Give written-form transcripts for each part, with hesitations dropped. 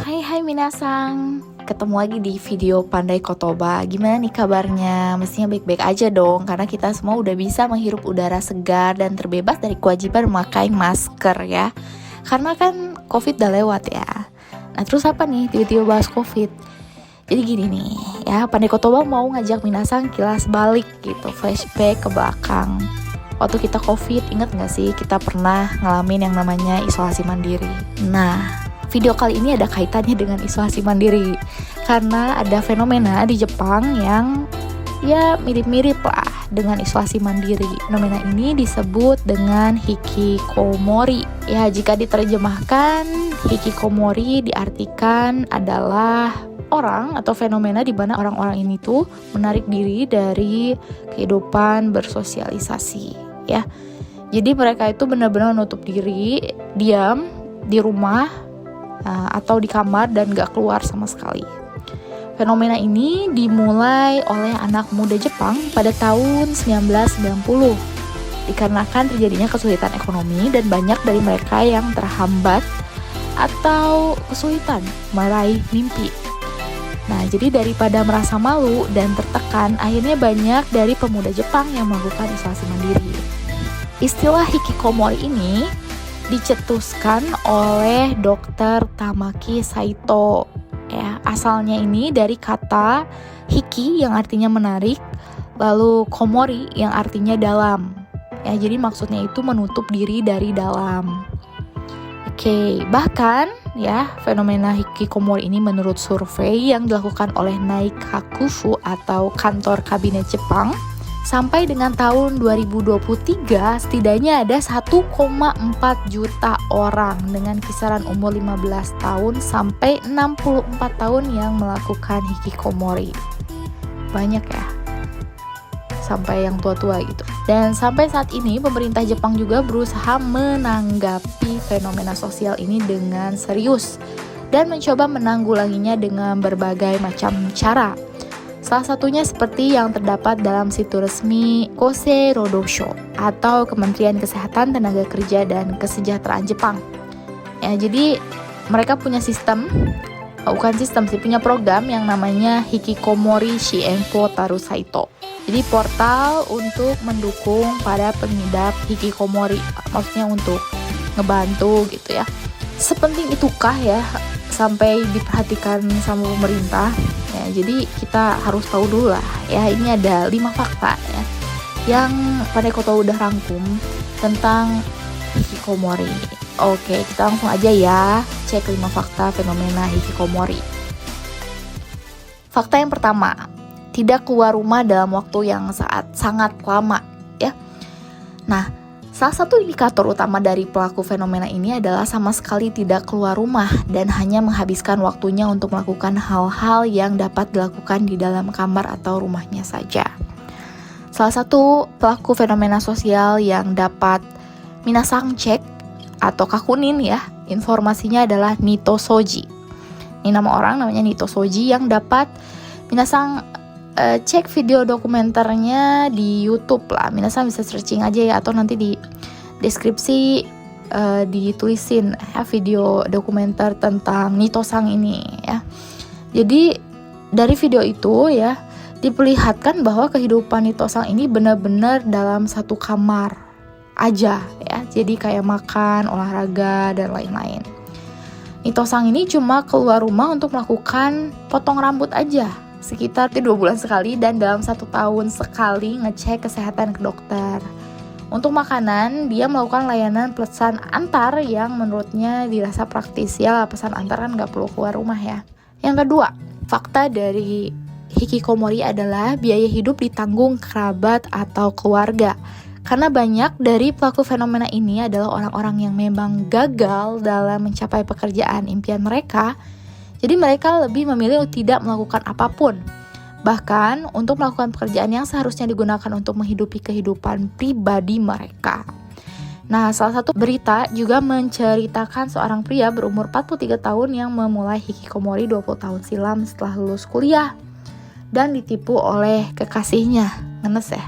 Hai minasang, ketemu lagi di video Pandai Kotoba. Gimana nih kabarnya? Mestinya baik-baik aja dong, karena kita semua udah bisa menghirup udara segar dan terbebas dari kewajiban memakai masker ya. Karena kan COVID udah lewat ya. Nah terus apa nih tiba-tiba bahas COVID? Jadi gini nih ya, Pandai Kotoba mau ngajak minasang kilas balik gitu, flashback ke belakang. Waktu kita COVID, inget gak sih kita pernah ngalamin yang namanya isolasi mandiri? Nah, video kali ini ada kaitannya dengan isolasi mandiri karena ada fenomena di Jepang yang ya mirip-mirip lah dengan isolasi mandiri. Fenomena ini disebut dengan hikikomori. Ya, jika diterjemahkan, hikikomori diartikan adalah orang atau fenomena di mana orang-orang ini tuh menarik diri dari kehidupan bersosialisasi ya. Jadi mereka itu benar-benar menutup diri, diam di rumah atau di kamar dan gak keluar sama sekali. Fenomena ini dimulai oleh anak muda Jepang pada tahun 1990 dikarenakan terjadinya kesulitan ekonomi dan banyak dari mereka yang terhambat atau kesulitan meraih mimpi. Nah, jadi daripada merasa malu dan tertekan, akhirnya banyak dari pemuda Jepang yang melakukan isolasi mandiri. Istilah hikikomori ini dicetuskan oleh Dr. Tamaki Saito. Ya, asalnya ini dari kata hiki yang artinya menarik, lalu komori yang artinya dalam. Ya, jadi maksudnya itu menutup diri dari dalam. Oke, bahkan ya fenomena hikikomori ini menurut survei yang dilakukan oleh Naikakufu atau kantor kabinet Jepang, sampai dengan tahun 2023 setidaknya ada 1,4 juta orang dengan kisaran umur 15 tahun sampai 64 tahun yang melakukan hikikomori. Banyak ya, sampai yang tua-tua gitu. Dan sampai saat ini pemerintah Jepang juga berusaha menanggapi fenomena sosial ini dengan serius dan mencoba menanggulanginya dengan berbagai macam cara. Salah satunya seperti yang terdapat dalam situs resmi Kose Rodosho atau Kementerian Kesehatan Tenaga Kerja dan Kesejahteraan Jepang. Ya, jadi mereka punya sistem, bukan sistem sih, punya program yang namanya Hikikomori Shienpo Taru Saito. Jadi portal untuk mendukung para pengidap hikikomori, maksudnya untuk ngebantu gitu ya. Sepenting itukah ya sampai diperhatikan sama pemerintah? Ya, jadi kita harus tahu dulu lah ya, ini ada 5 fakta ya yang Pandai Kotoba udah rangkum tentang hikikomori. Oke, kita langsung aja ya cek 5 fakta fenomena hikikomori. Fakta yang pertama, tidak keluar rumah dalam waktu yang sangat lama ya. Nah, salah satu indikator utama dari pelaku fenomena ini adalah sama sekali tidak keluar rumah dan hanya menghabiskan waktunya untuk melakukan hal-hal yang dapat dilakukan di dalam kamar atau rumahnya saja. Salah satu pelaku fenomena sosial yang dapat minasang cek atau kakunin ya, informasinya adalah Nito Soji. Ini nama orang, namanya Nito Soji, yang dapat minasang cek video dokumenternya di YouTube lah. Minasang bisa searching aja ya, atau nanti di deskripsi ditulisin ya video dokumenter tentang Nito-sang ini ya. Jadi dari video itu ya diperlihatkan bahwa kehidupan Nito-sang ini benar-benar dalam satu kamar aja ya. Jadi kayak makan, olahraga dan lain-lain. Nito-sang ini cuma keluar rumah untuk melakukan potong rambut aja, sekitar 2 bulan sekali, dan dalam 1 tahun sekali ngecek kesehatan ke dokter. Untuk makanan, dia melakukan layanan pesan antar yang menurutnya dirasa praktis. Ya, pesan antar kan gak perlu keluar rumah ya. Yang kedua, fakta dari hikikomori adalah biaya hidup ditanggung kerabat atau keluarga. Karena banyak dari pelaku fenomena ini adalah orang-orang yang memang gagal dalam mencapai pekerjaan impian mereka. Jadi mereka lebih memilih tidak melakukan apapun, bahkan untuk melakukan pekerjaan yang seharusnya digunakan untuk menghidupi kehidupan pribadi mereka. Nah, salah satu berita juga menceritakan seorang pria berumur 43 tahun yang memulai hikikomori 20 tahun silam setelah lulus kuliah dan ditipu oleh kekasihnya. Ngenes ya.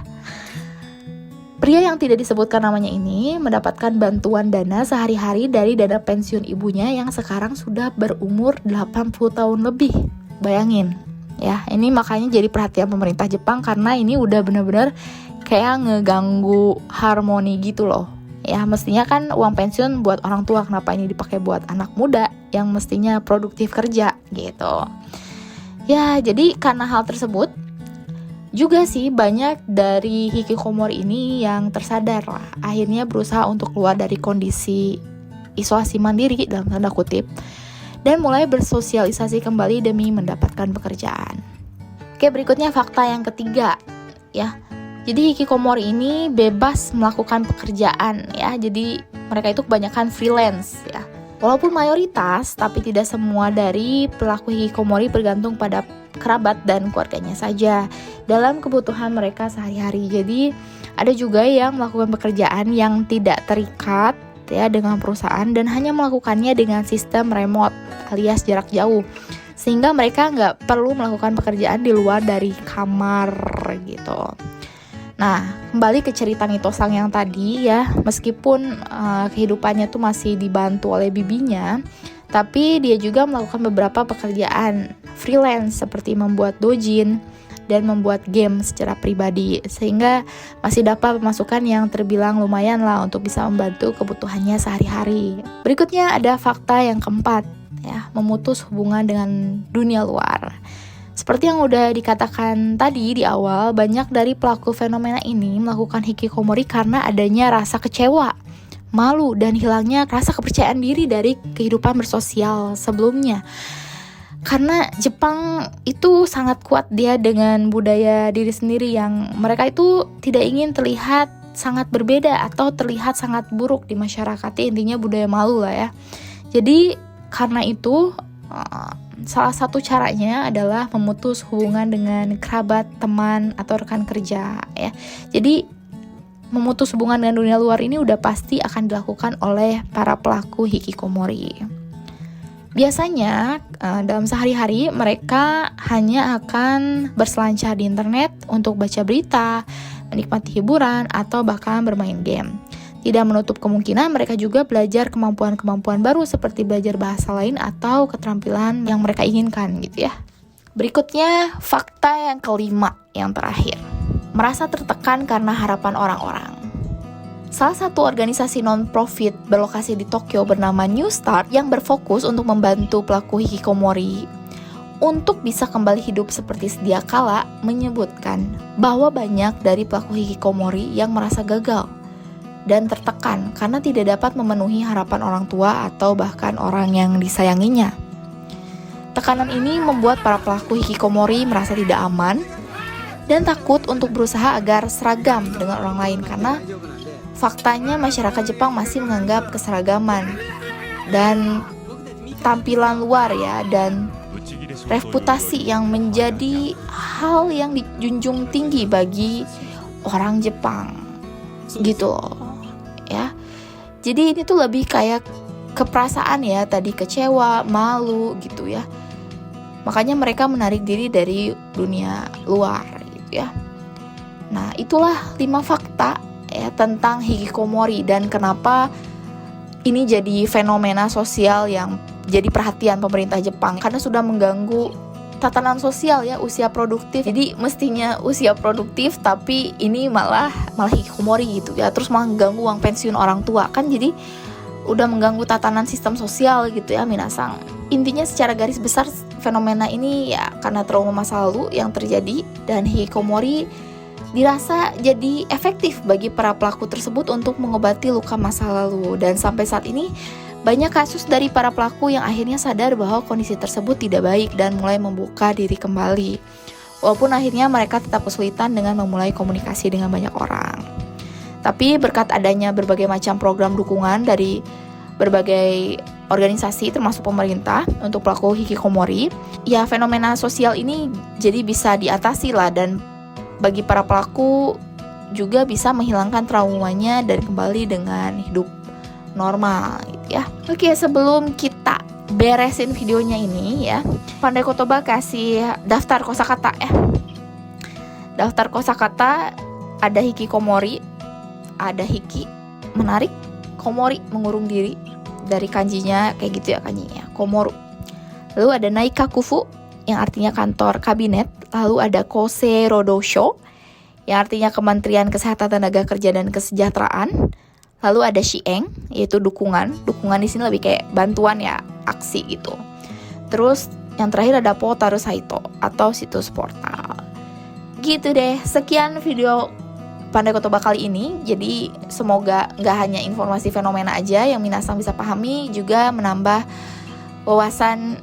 Pria yang tidak disebutkan namanya ini mendapatkan bantuan dana sehari-hari dari dana pensiun ibunya yang sekarang sudah berumur 80 tahun lebih. Bayangin, ya, ini makanya jadi perhatian pemerintah Jepang karena ini udah bener-bener kayak ngeganggu harmoni gitu loh. Ya, mestinya kan uang pensiun buat orang tua, kenapa ini dipakai buat anak muda yang mestinya produktif kerja gitu. Ya, jadi karena hal tersebut juga sih banyak dari hikikomori ini yang tersadar lah, akhirnya berusaha untuk keluar dari kondisi isolasi mandiri dalam tanda kutip dan mulai bersosialisasi kembali demi mendapatkan pekerjaan. Oke, berikutnya fakta yang ketiga ya. Jadi hikikomori ini bebas melakukan pekerjaan ya. Jadi mereka itu kebanyakan freelance ya. Walaupun mayoritas, tapi tidak semua dari pelaku hikikomori bergantung pada kerabat dan keluarganya saja dalam kebutuhan mereka sehari-hari. Jadi ada juga yang melakukan pekerjaan yang tidak terikat ya dengan perusahaan dan hanya melakukannya dengan sistem remote alias jarak jauh, sehingga mereka nggak perlu melakukan pekerjaan di luar dari kamar gitu. Nah, kembali ke cerita Nito-san yang tadi ya, meskipun kehidupannya tuh masih dibantu oleh bibinya, tapi dia juga melakukan beberapa pekerjaan freelance seperti membuat dojin dan membuat game secara pribadi, sehingga masih dapat pemasukan yang terbilang lumayan lah untuk bisa membantu kebutuhannya sehari-hari. Berikutnya ada fakta yang keempat ya, memutus hubungan dengan dunia luar. Seperti yang udah dikatakan tadi di awal, banyak dari pelaku fenomena ini melakukan hikikomori karena adanya rasa kecewa, malu, dan hilangnya rasa kepercayaan diri dari kehidupan bersosial sebelumnya. Karena Jepang itu sangat kuat dia dengan budaya diri sendiri yang mereka itu tidak ingin terlihat sangat berbeda atau terlihat sangat buruk di masyarakat. Intinya budaya malu lah ya. Jadi karena itu salah satu caranya adalah memutus hubungan dengan kerabat, teman, atau rekan kerja ya. Jadi memutus hubungan dengan dunia luar ini udah pasti akan dilakukan oleh para pelaku hikikomori. Biasanya dalam sehari-hari mereka hanya akan berselancar di internet untuk baca berita, menikmati hiburan, atau bahkan bermain game. Tidak menutup kemungkinan mereka juga belajar kemampuan-kemampuan baru seperti belajar bahasa lain atau keterampilan yang mereka inginkan gitu ya. Berikutnya fakta yang kelima yang terakhir. Merasa tertekan karena harapan orang-orang. Salah satu organisasi non-profit berlokasi di Tokyo bernama New Start yang berfokus untuk membantu pelaku hikikomori untuk bisa kembali hidup seperti sedia kala menyebutkan bahwa banyak dari pelaku hikikomori yang merasa gagal dan tertekan karena tidak dapat memenuhi harapan orang tua atau bahkan orang yang disayanginya. Tekanan ini membuat para pelaku hikikomori merasa tidak aman dan takut untuk berusaha agar seragam dengan orang lain karena faktanya masyarakat Jepang masih menganggap keseragaman dan tampilan luar ya dan reputasi yang menjadi hal yang dijunjung tinggi bagi orang Jepang gitu loh ya. Jadi ini tuh lebih kayak keperasaan ya, tadi kecewa, malu gitu ya. Makanya mereka menarik diri dari dunia luar gitu ya. Nah, itulah 5 fakta ya tentang hikikomori dan kenapa ini jadi fenomena sosial yang jadi perhatian pemerintah Jepang karena sudah mengganggu tatanan sosial ya, usia produktif. Jadi mestinya usia produktif tapi ini malah hikikomori gitu ya. Terus malah mengganggu uang pensiun orang tua kan, jadi udah mengganggu tatanan sistem sosial gitu ya minasang. Intinya secara garis besar fenomena ini ya karena trauma masa lalu yang terjadi dan hikikomori dirasa jadi efektif bagi para pelaku tersebut untuk mengobati luka masa lalu. Dan sampai saat ini banyak kasus dari para pelaku yang akhirnya sadar bahwa kondisi tersebut tidak baik dan mulai membuka diri kembali. Walaupun akhirnya mereka tetap kesulitan dengan memulai komunikasi dengan banyak orang. Tapi berkat adanya berbagai macam program dukungan dari berbagai organisasi termasuk pemerintah untuk pelaku hikikomori, ya fenomena sosial ini jadi bisa diatasi lah, dan bagi para pelaku juga bisa menghilangkan traumanya dan kembali dengan hidup normal gitu ya. Oke, sebelum kita beresin videonya ini ya, Pandai Kotoba kasih daftar kosakata ya. Daftar kosakata ada hikikomori ada hiki, menarik, komori, mengurung diri. Dari kanjinya kayak gitu ya kanjinya, komoru. Lalu ada naikakufu yang artinya kantor kabinet. Lalu ada kose rodosho yang artinya Kementerian Kesehatan, Tenaga Kerja dan Kesejahteraan. Lalu ada shieng, yaitu dukungan. Dukungan di sini lebih kayak bantuan ya, aksi gitu. Terus yang terakhir ada Potaru Saito atau situs portal. Gitu deh, sekian video Pandai Kotoba kali ini. Jadi semoga nggak hanya informasi fenomena aja yang minasang bisa pahami, juga menambah wawasan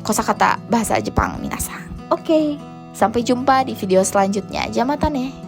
kosakata bahasa Jepang minasang. Oke, sampai jumpa di video selanjutnya. Jamatane.